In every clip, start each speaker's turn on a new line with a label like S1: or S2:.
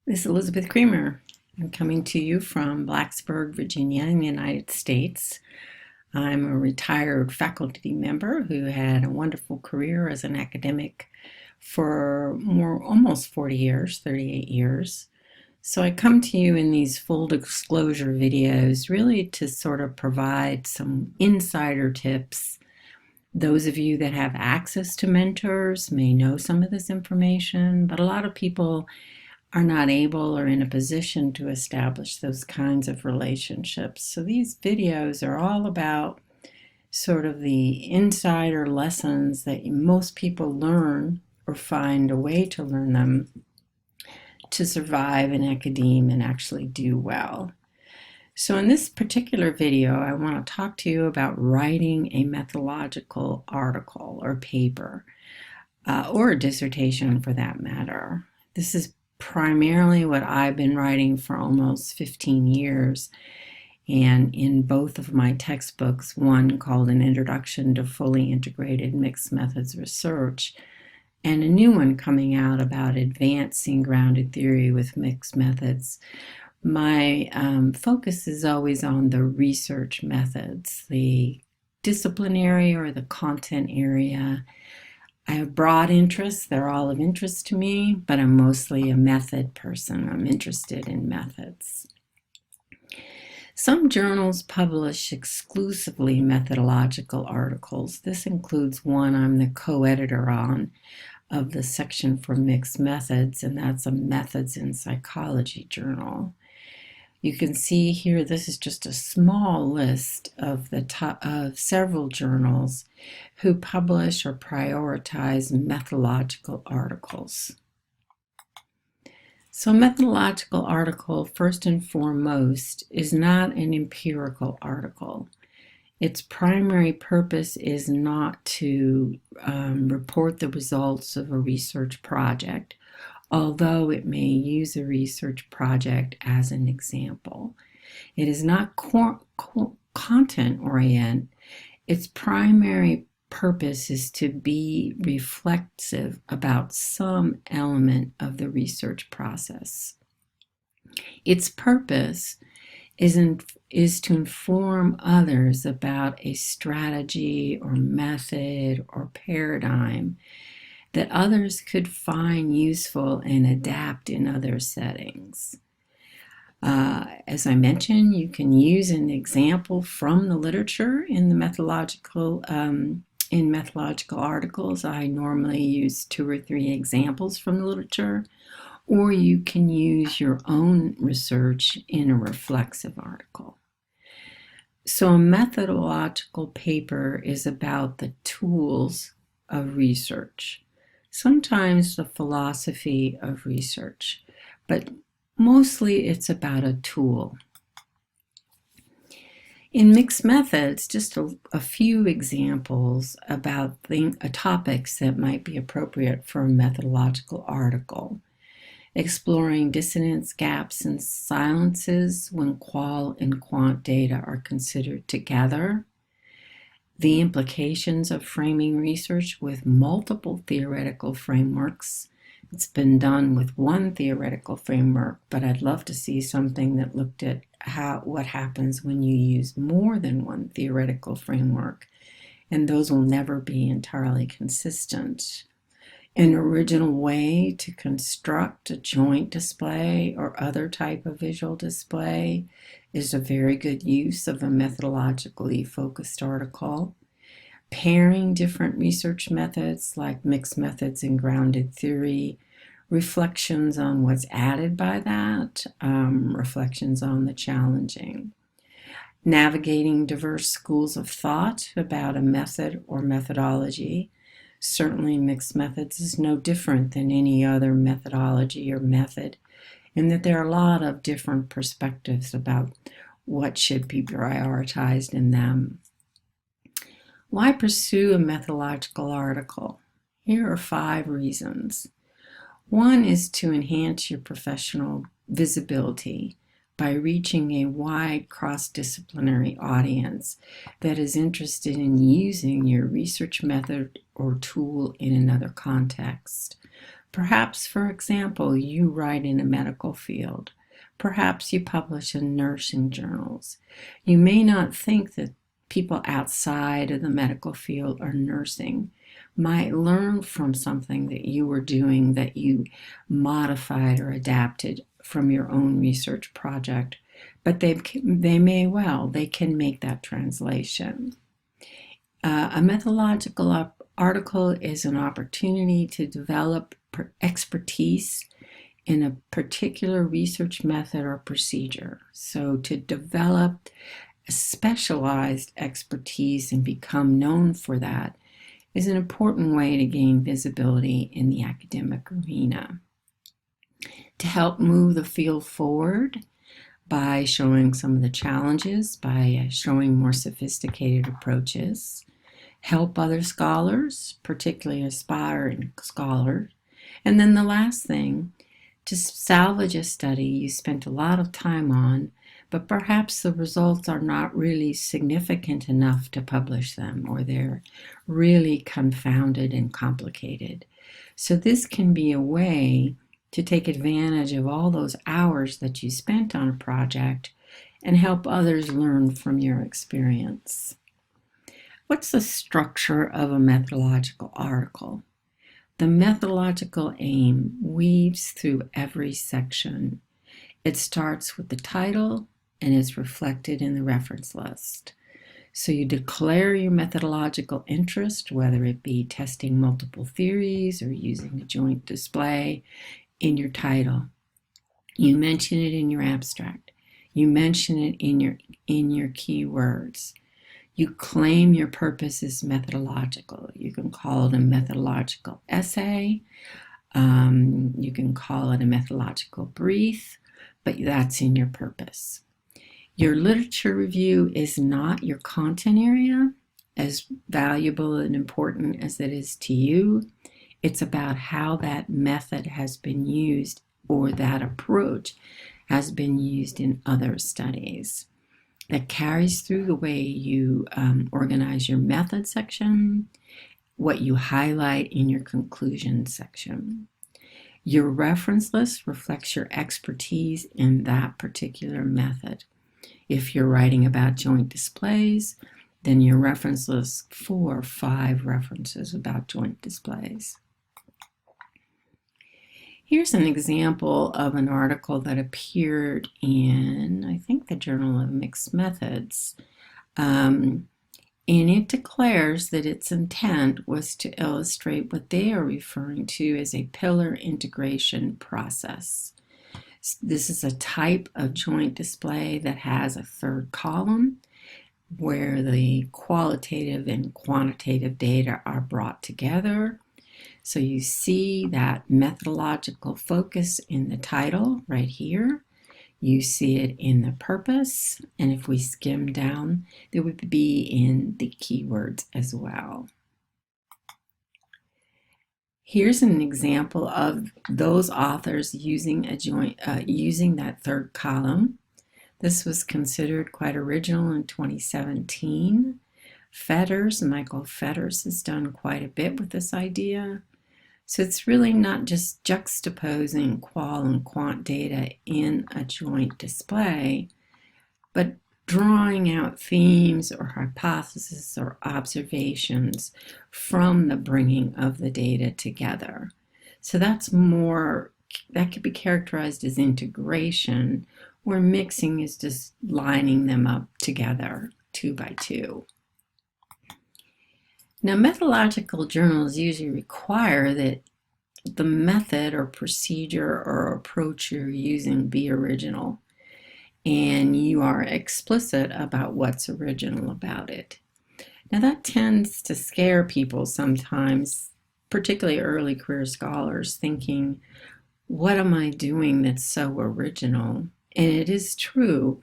S1: This is Elizabeth Creamer. I'm coming to you from Blacksburg, Virginia, in the United States. I'm a retired faculty member who had a wonderful career as an academic for almost 40 years, 38 years. So I come to you in these full disclosure videos really to sort of provide some insider tips. Those of you that have access to mentors may know some of this information, but a lot of people are not able or in a position to establish those kinds of relationships. So these videos are all about sort of the insider lessons that most people learn or find a way to learn them to survive in academia and actually do well. So in this particular video, I want to talk to you about writing a methodological article or paper, or a dissertation for that matter. This is primarily what I've been writing for almost 15 years. And in both of my textbooks, one called An Introduction to Fully Integrated Mixed Methods Research, and a new one coming out about advancing grounded theory with mixed methods, my focus is always on the research methods, the disciplinary or the content area. I have broad interests. They're all of interest to me, but I'm mostly a method person. I'm interested in methods. Some journals publish exclusively methodological articles. This includes one I'm the co-editor on of the section for mixed methods, and that's a Methods in Psychology journal. You can see here, this is just a small list of several journals who publish or prioritize methodological articles. So a methodological article, first and foremost, is not an empirical article. Its primary purpose is not to report the results of a research project, although it may use a research project as an example. It is not content-oriented. Its primary purpose is to be reflexive about some element of the research process. Its purpose is to inform others about a strategy or method or paradigm that others could find useful and adapt in other settings. As I mentioned, you can use an example from the literature in the methodological articles. I normally use 2 or 3 examples from the literature, or you can use your own research in a reflexive article. So a methodological paper is about the tools of research, sometimes the philosophy of research, but mostly it's about a tool. In mixed methods, just a few examples about topics that might be appropriate for a methodological article. Exploring dissonance, gaps, and silences when qual and quant data are considered together. The implications of framing research with multiple theoretical frameworks. It's been done with one theoretical framework, but I'd love to see something that looked at what happens when you use more than one theoretical framework, and those will never be entirely consistent. An original way to construct a joint display or other type of visual display is a very good use of a methodologically focused article. Pairing different research methods like mixed methods and grounded theory, reflections on what's added by that, reflections on the challenging. Navigating diverse schools of thought about a method or methodology. Certainly mixed methods is no different than any other methodology or method, in that there are a lot of different perspectives about what should be prioritized in them. Why pursue a methodological article? Here are 5 reasons. One is to enhance your professional visibility by reaching a wide cross-disciplinary audience that is interested in using your research method or tool in another context. Perhaps, for example, you write in a medical field. Perhaps you publish in nursing journals. You may not think that people outside of the medical field or nursing might learn from something that you were doing that you modified or adapted from your own research project, but they may well, they can make that translation. A methodological article is an opportunity to develop expertise in a particular research method or procedure. So to develop a specialized expertise and become known for that is an important way to gain visibility in the academic arena. To help move the field forward by showing some of the challenges, by showing more sophisticated approaches, help other scholars, particularly aspiring scholars. And then the last thing, to salvage a study you spent a lot of time on, but perhaps the results are not really significant enough to publish them, or they're really confounded and complicated. So this can be a way to take advantage of all those hours that you spent on a project and help others learn from your experience. What's the structure of a methodological article? The methodological aim weaves through every section. It starts with the title and is reflected in the reference list. So you declare your methodological interest, whether it be testing multiple theories or using a joint display, in your title. You mention it in your abstract. You mention it in your keywords. You claim your purpose is methodological. You can call it a methodological essay. You can call it a methodological brief, but that's in your purpose. Your literature review is not your content area, as valuable and important as it is to you. It's about how that method has been used, or that approach has been used in other studies. That carries through the way you organize your method section, what you highlight in your conclusion section. Your reference list reflects your expertise in that particular method. If you're writing about joint displays, then your reference list 4 or 5 references about joint displays. Here's an example of an article that appeared in, I think, the Journal of Mixed Methods. And it declares that its intent was to illustrate what they are referring to as a pillar integration process. This is a type of joint display that has a third column where the qualitative and quantitative data are brought together. So you see that methodological focus in the title right here. You see it in the purpose, and if we skim down, it would be in the keywords as well. Here's an example of those authors using using that third column. This was considered quite original in 2017. Michael Fetters has done quite a bit with this idea. So it's really not just juxtaposing qual and quant data in a joint display, but drawing out themes or hypotheses or observations from the bringing of the data together. So that could be characterized as integration, where mixing is just lining them up together 2 by 2. Now, methodological journals usually require that the method or procedure or approach you're using be original, and you are explicit about what's original about it. Now, that tends to scare people sometimes, particularly early career scholars, thinking, what am I doing that's so original? And it is true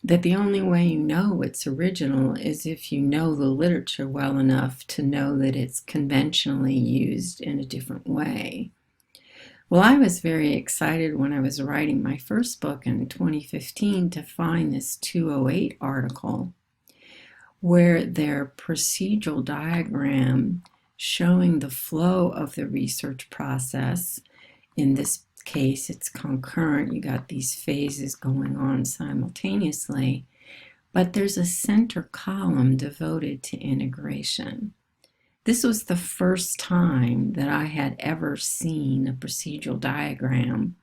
S1: that the only way you know it's original is if you know the literature well enough to know that it's conventionally used in a different way. Well, I was very excited when I was writing my first book in 2015 to find this 208 article where their procedural diagram showing the flow of the research process. In this case, it's concurrent. You got these phases going on simultaneously, but there's a center column devoted to integration. This was the first time that I had ever seen a procedural diagram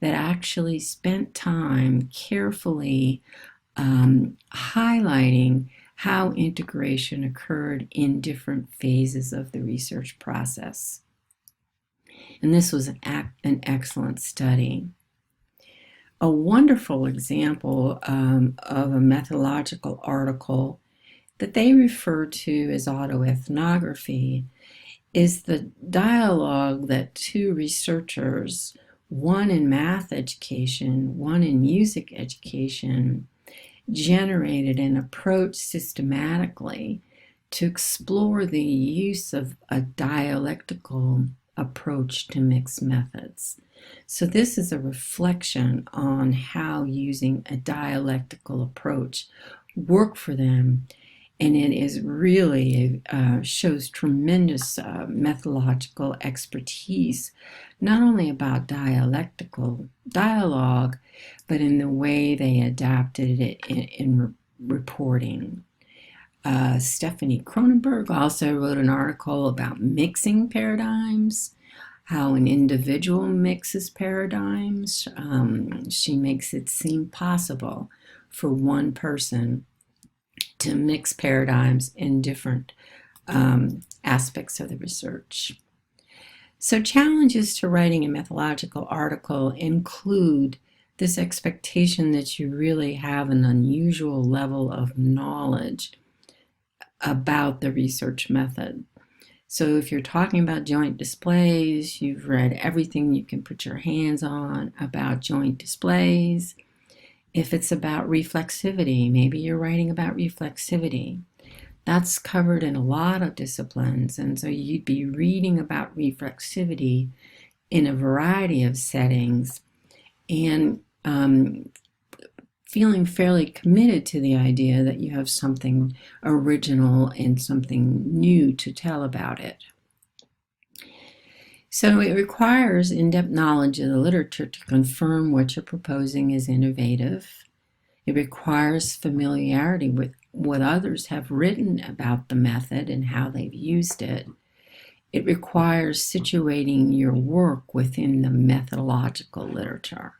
S1: that actually spent time carefully highlighting how integration occurred in different phases of the research process. And this was an excellent study. A wonderful example of a methodological article that they refer to as autoethnography is the dialogue that two researchers, one in math education, one in music education, generated and approached systematically to explore the use of a dialectical approach to mixed methods. So this is a reflection on how using a dialectical approach worked for them, and it is really shows tremendous methodological expertise, not only about dialectical dialogue, but in the way they adapted it in reporting. Stephanie Cronenberg also wrote an article about mixing paradigms, how an individual mixes paradigms. She makes it seem possible for one person to mix paradigms in different aspects of the research. So challenges to writing a methodological article include this expectation that you really have an unusual level of knowledge about the research method. So if you're talking about joint displays, you've read everything you can put your hands on about joint displays. If it's about reflexivity, maybe you're writing about reflexivity. That's covered in a lot of disciplines, and so you'd be reading about reflexivity in a variety of settings and feeling fairly committed to the idea that you have something original and something new to tell about it. So it requires in-depth knowledge of the literature to confirm what you're proposing is innovative. It requires familiarity with what others have written about the method and how they've used it. It requires situating your work within the methodological literature.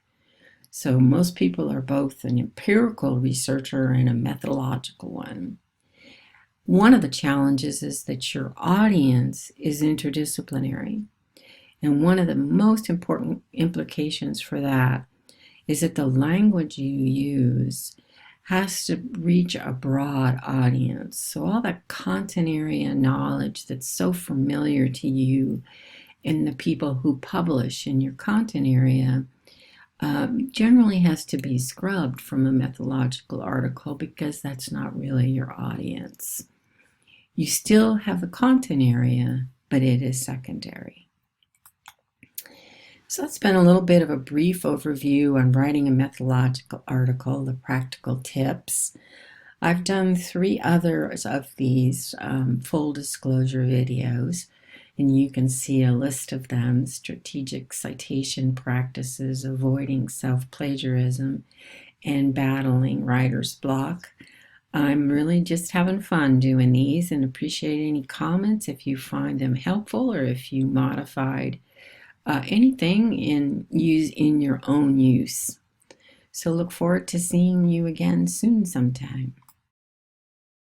S1: So most people are both an empirical researcher and a methodological one. One of the challenges is that your audience is interdisciplinary. And one of the most important implications for that is that the language you use has to reach a broad audience. So all that content area knowledge that's so familiar to you and the people who publish in your content area generally has to be scrubbed from a methodological article because that's not really your audience. You still have the content area, but it is secondary. So that's been a little bit of a brief overview on writing a methodological article, the practical tips. I've done 3 others of these full disclosure videos, and you can see a list of them: strategic citation practices, avoiding self-plagiarism, and battling writer's block. I'm really just having fun doing these and appreciate any comments if you find them helpful or if you modified anything in your own use. So look forward to seeing you again soon sometime.